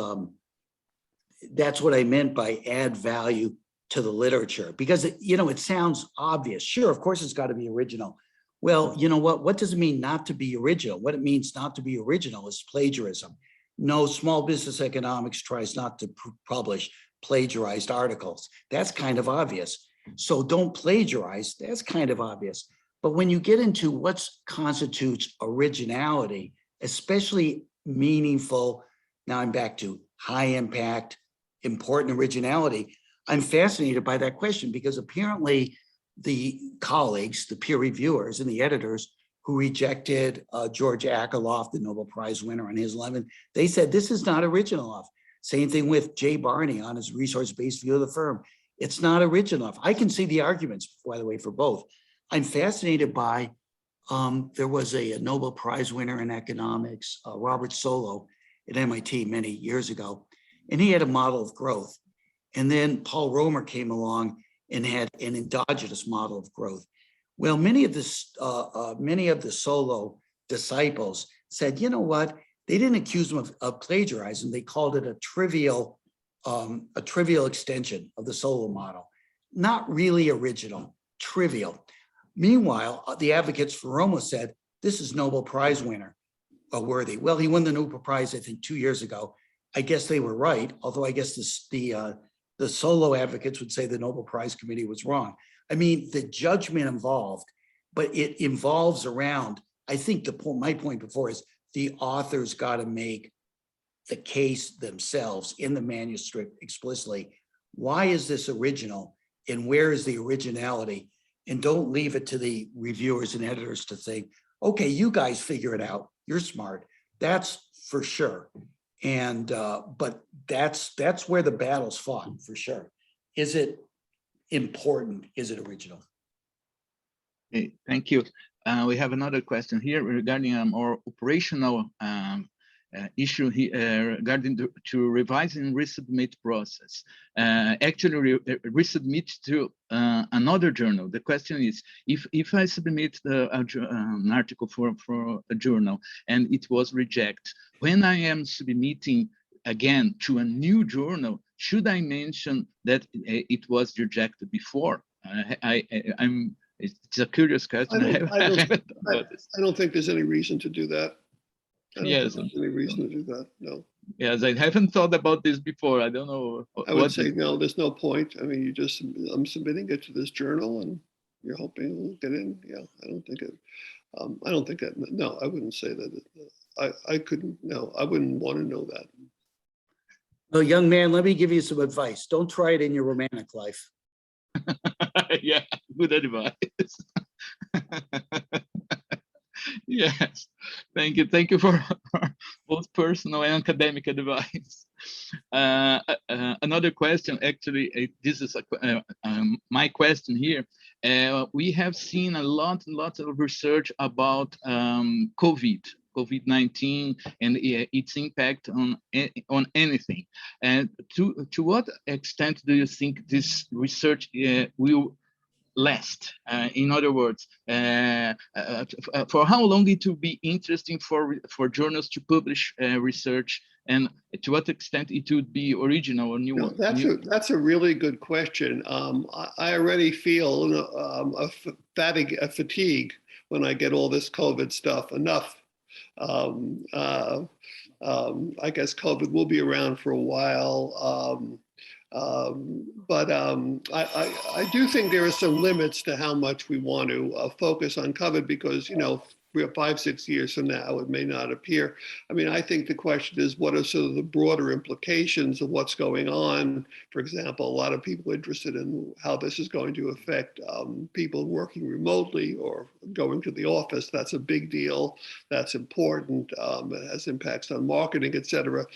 that's what I meant by add value to the literature, because you know, it sounds obvious. Sure, of course, it's got to be original. Well, you know what? What does it mean not to be original? What it means not to be original is plagiarism. No, small business economics tries not to publish plagiarized articles. That's kind of obvious. So don't plagiarize. That's kind of obvious. But when you get into what constitutes originality, especially meaningful, now I'm back to high impact, important originality, I'm fascinated by that question, because apparently the colleagues, the peer reviewers and the editors who rejected George Akerlof, the Nobel Prize winner on his 11, they said, this is not original enough. Same thing with Jay Barney on his resource-based view of the firm. It's not original enough. I can see the arguments, by the way, for both. I'm fascinated by, there was a Nobel Prize winner in economics, Robert Solow at MIT many years ago, and he had a model of growth. And then Paul Romer came along and had an endogenous model of growth. Well, many of the Solow disciples said, you know what? They didn't accuse him of plagiarizing. They called it a trivial extension of the Solow model. Not really original, trivial. Meanwhile, the advocates for Romer said, this is Nobel Prize winner worthy. Well, he won the Nobel Prize, I think, 2 years ago. I guess they were right, although I guess the Solow advocates would say the Nobel Prize Committee was wrong. I mean, the judgment involved, but it involves around, I think my point before is the author's got to make the case themselves in the manuscript explicitly. Why is this original and where is the originality? And don't leave it to the reviewers and editors to think, okay, you guys figure it out. You're smart. That's for sure. And but that's where the battle's fought for sure. Is it important? Is it original? Okay, thank you. We have another question here regarding a more operational issue here, regarding to revise and resubmit process. Actually, resubmit to another journal. The question is, if I submit an article for a journal and it was rejected, when I am submitting again to a new journal, should I mention that it was rejected before? It's a curious question. I don't think there's any reason to do that. Yes. There's any reason to do that, no. Yes, I haven't thought about this before. I don't know. I would say, no, there's no point. I mean, I'm submitting it to this journal and you're hoping will get in. Yeah, I don't think it. I don't think that. No, I wouldn't say that. I couldn't. No, I wouldn't want to know that. Well, young man, let me give you some advice. Don't try it in your romantic life. Yeah, good advice. Yes, thank you. Thank you for both personal and academic advice. Another question, actually, this is my question here. We have seen a lot of research about COVID-19 and its impact on anything. And to what extent do you think this research will last? In other words, for how long it will be interesting for journals to publish research, and to what extent it would be original or new? No, that's a really good question. I already feel a fatigue when I get all this COVID stuff. Enough. I guess COVID will be around for a while. But I do think there are some limits to how much we want to focus on COVID, because, you know, we're 5-6 years from now, it may not appear. I mean, I think the question is, what are sort of the broader implications of what's going on? For example, a lot of people interested in how this is going to affect people working remotely or going to the office. That's a big deal. That's important. It has impacts on marketing, et cetera.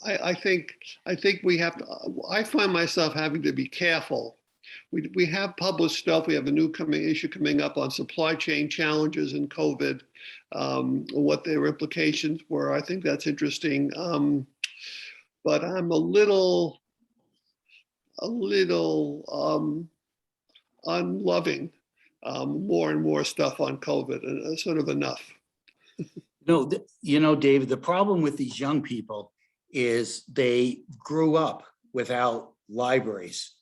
I think we have to, I find myself having to be careful. We have published stuff. We have a new issue coming up on supply chain challenges in COVID, what their implications were. I think that's interesting. But I'm a little unloving more and more stuff on COVID, and sort of enough. No, you know, David, the problem with these young people is they grew up without libraries.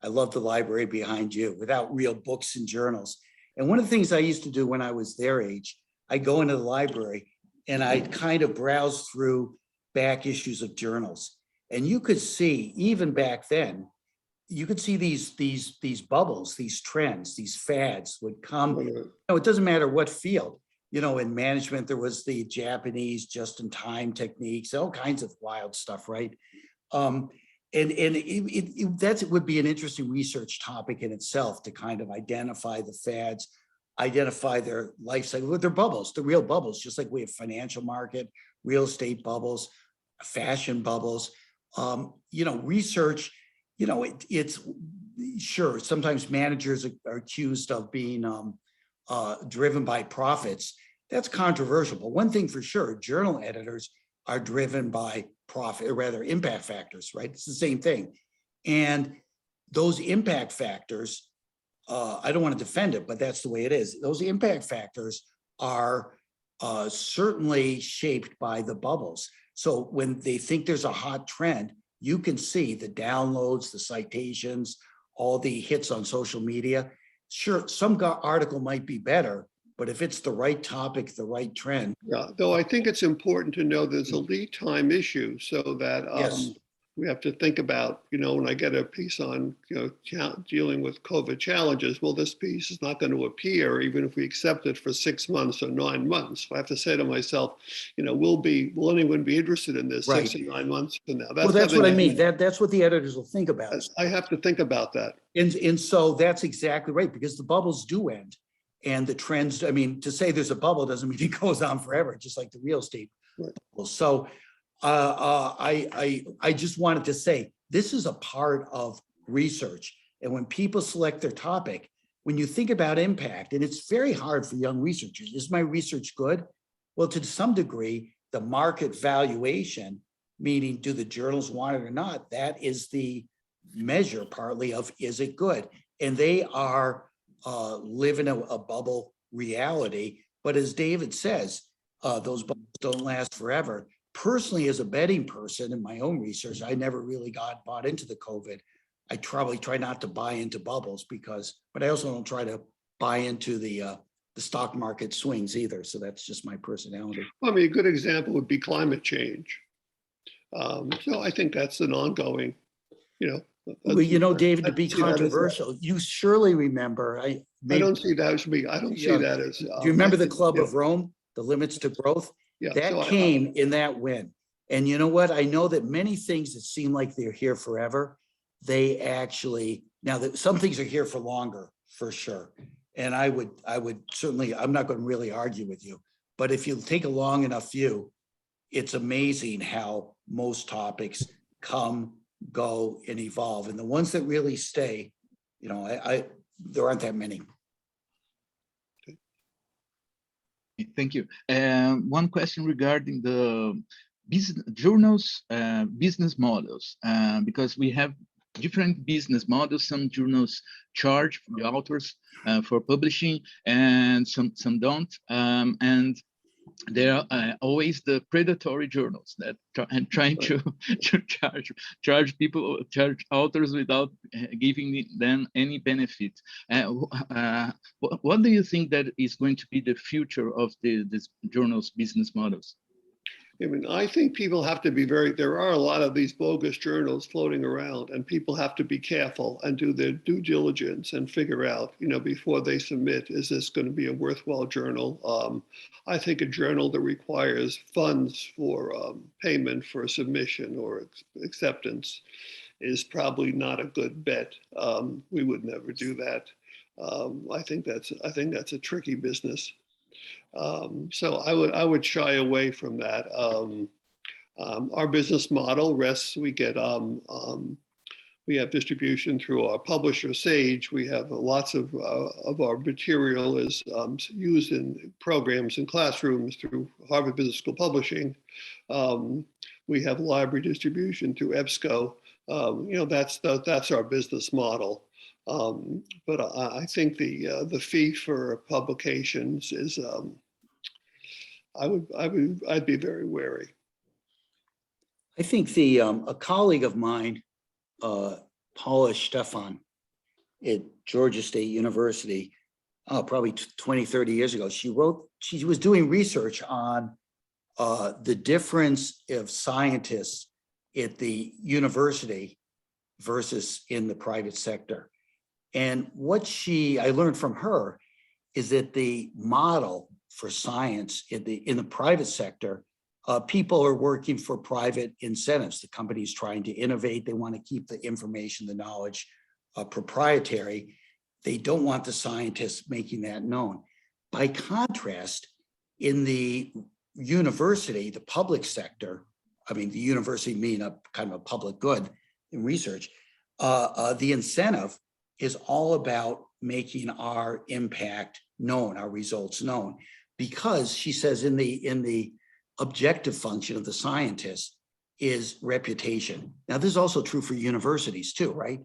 I love the library behind you, without real books and journals. And one of the things I used to do when I was their age, I'd go into the library and I'd kind of browse through back issues of journals. And you could see, even back then, you could see these bubbles, these trends, these fads would come. You know, it doesn't matter what field. You know, in management, there was the Japanese just-in-time techniques, all kinds of wild stuff, right? It would be an interesting research topic in itself, to kind of identify the fads, identify their life cycle with their bubbles, the real bubbles, just like we have financial market, real estate bubbles, fashion bubbles. You know, research, you know, it's sure, sometimes managers are accused of being driven by profits. That's controversial, but one thing for sure, journal editors are driven by profit, or rather impact factors, right? It's the same thing. And those impact factors, I don't want to defend it, but that's the way it is. Those impact factors are certainly shaped by the bubbles. So when they think there's a hot trend, you can see the downloads, the citations, all the hits on social media. Sure, some article might be better, but if it's the right topic, the right trend. Yeah, though I think it's important to know there's a lead time issue, so that Yes. We have to think about, you know, when I get a piece on, you know, dealing with COVID challenges, well, this piece is not going to appear even if we accept it for 6 months or 9 months. I have to say to myself, you know, will anyone be interested in this Right. 6 or 9 months from now? That's what I mean. That's what the editors will think about. I have to think about that. And so that's exactly right, because the bubbles do end. And the trends, I mean, to say there's a bubble doesn't mean it goes on forever, just like the real estate bubble. So I just wanted to say, this is a part of research. And when people select their topic, when you think about impact, and it's very hard for young researchers, is my research good? Well, to some degree, the market valuation, meaning do the journals want it or not, that is the measure partly of, is it good? And they are living a bubble reality. But as David says, those bubbles don't last forever. Personally, as a betting person in my own research, I never really bought into the COVID. I probably try not to buy into bubbles but I also don't try to buy into the stock market swings either. So that's just my personality. Well, I mean, a good example would be climate change. So I think that's an ongoing, you know, Well, you know, David, I to be don't see that as controversial, you surely remember, I don't see that as me. I don't see Yeah. that as. do you remember I the think- Club yeah, of Rome, the limits to growth? Yeah. That so came in that win. And you know what? I know that many things that seem like they're here forever, they actually, now that some things are here for longer, for sure. And I would certainly, I'm not going to really argue with you, but if you take a long enough view, it's amazing how most topics come, go, and evolve. And the ones that really stay, you know, there aren't that many. Thank you. One question regarding the business journals, business models, because we have different business models. Some journals charge the authors for publishing, and some don't. And there are always the predatory journals that trying to charge people, charge authors without giving them any benefit. What do you think that is going to be the future of this journals' business models? I mean, I think people have to be there are a lot of these bogus journals floating around, and people have to be careful and do their due diligence and figure out, you know, before they submit, is this going to be a worthwhile journal? I think a journal that requires funds for payment for submission or acceptance is probably not a good bet. We would never do that. I think that's a tricky business. So I would shy away from that. Our business model rests. We have distribution through our publisher Sage. We have lots of our material is used in programs in classrooms through Harvard Business School Publishing. We have library distribution through EBSCO. You know, that's our business model. But I think the fee for publications is I'd be very wary. I think a colleague of mine, Paula Stefan at Georgia State University, probably 20, 30 years ago, she was doing research on the difference of scientists at the university versus in the private sector. And what I learned from her is that the model for science in the private sector, people are working for private incentives. The company's trying to innovate. They want to keep the information, the knowledge proprietary. They don't want the scientists making that known. By contrast, in the university, the public sector, I mean, the university being a kind of a public good in research, the incentive is all about making our impact known, our results known, because she says in the objective function of the scientist is reputation. Now, this is also true for universities too, right?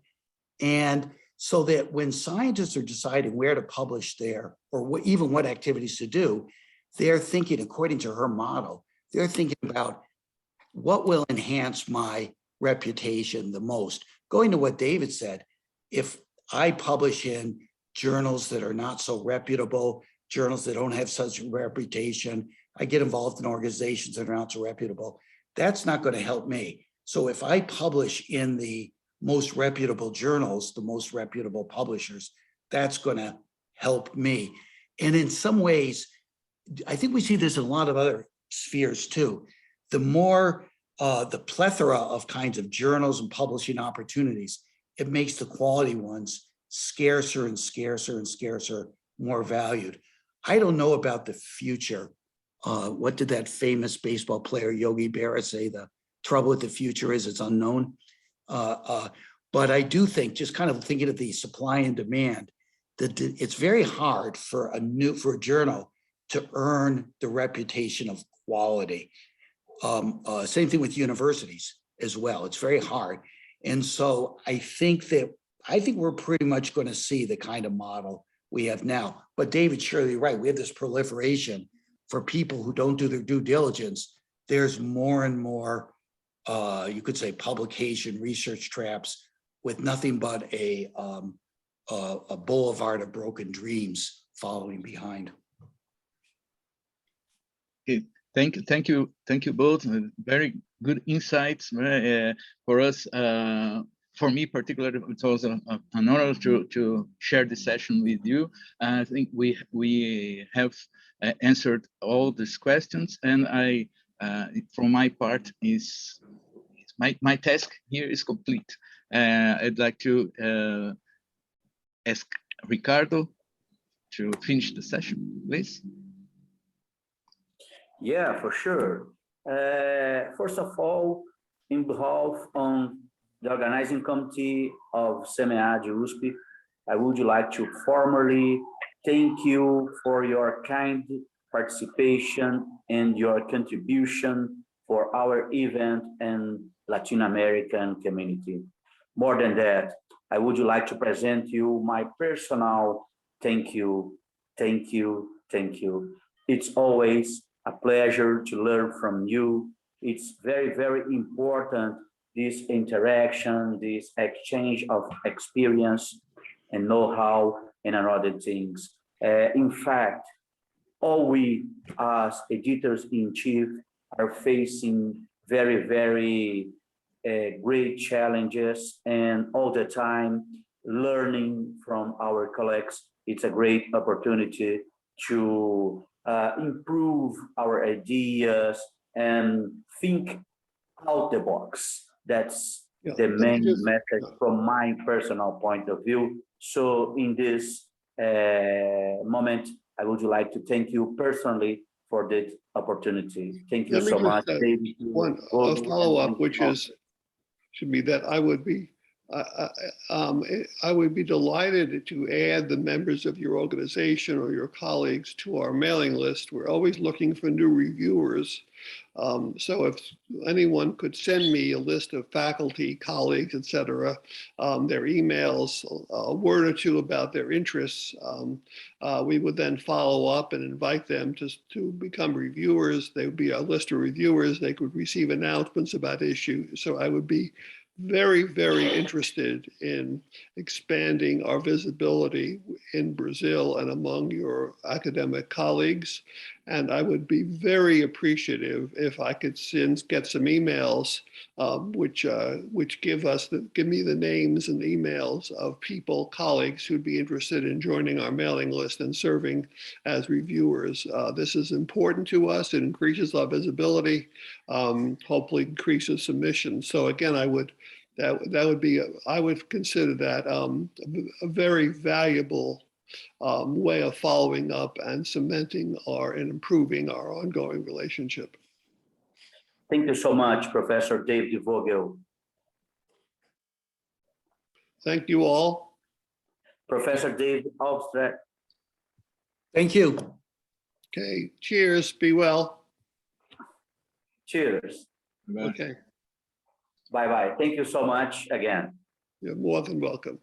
And so that when scientists are deciding where to publish or even what activities to do, they're thinking, according to her model, they're thinking about what will enhance my reputation the most. Going to what David said, if I publish in journals that are not so reputable, journals that don't have such a reputation, I get involved in organizations that are not so reputable, that's not going to help me. So if I publish in the most reputable journals, the most reputable publishers, that's going to help me. And in some ways, I think we see this in a lot of other spheres too. The more, the plethora of kinds of journals and publishing opportunities, it makes the quality ones scarcer and scarcer and scarcer, more valued. I don't know about the future. What did that famous baseball player Yogi Berra say? The trouble with the future is it's unknown. But I do think, just kind of thinking of the supply and demand, that it's very hard for a journal to earn the reputation of quality. Same thing with universities as well. It's very hard. And so I think we're pretty much going to see the kind of model we have now. But David's surely right. We have this proliferation for people who don't do their due diligence. There's more and more, you could say, publication research traps with nothing but a boulevard of broken dreams following behind. Okay. Thank you both. Very good insights for us for me particularly, it was an honor to share this session with you. I think we have answered all these questions, and I, from my part, my task here is complete. I'd like to ask Ricardo to finish the session, please. Yeah, for sure. First of all, in behalf on the organizing committee of SemeAD RAUSP, I would like to formally thank you for your kind participation and your contribution for our event and Latin American community. More than that, I would like to present you my personal thank you, thank you, thank you. It's always a pleasure to learn from you. It's very, very important, this interaction, this exchange of experience and know-how and other things. In fact, all we as editors-in-chief are facing very, very great challenges, and all the time learning from our colleagues. It's a great opportunity to improve our ideas and think out the box. That's the main message from my personal point of view. So in this moment, I would like to thank you personally for this opportunity. Thank you so much. One follow-up, which should be that I would be delighted to add the members of your organization or your colleagues to our mailing list. We're always looking for new reviewers. So if anyone could send me a list of faculty, colleagues, etc., their emails, a word or two about their interests, we would then follow up and invite them to become reviewers. They would be a list of reviewers. They could receive announcements about issues. So I would be very, very interested in expanding our visibility in Brazil and among your academic colleagues. And I would be very appreciative if I could get some emails which give me the names and emails of people, colleagues who'd be interested in joining our mailing list and serving as reviewers. This is important to us. It increases our visibility, hopefully increases submissions. So again, I would consider that a very valuable way of following up and cementing and improving our ongoing relationship. Thank you so much, Professor David Vogel. Thank you all. Professor David Alstrat. Thank you. Okay, cheers, be well. Cheers. Okay. Bye-bye. Thank you so much again. You're more than welcome.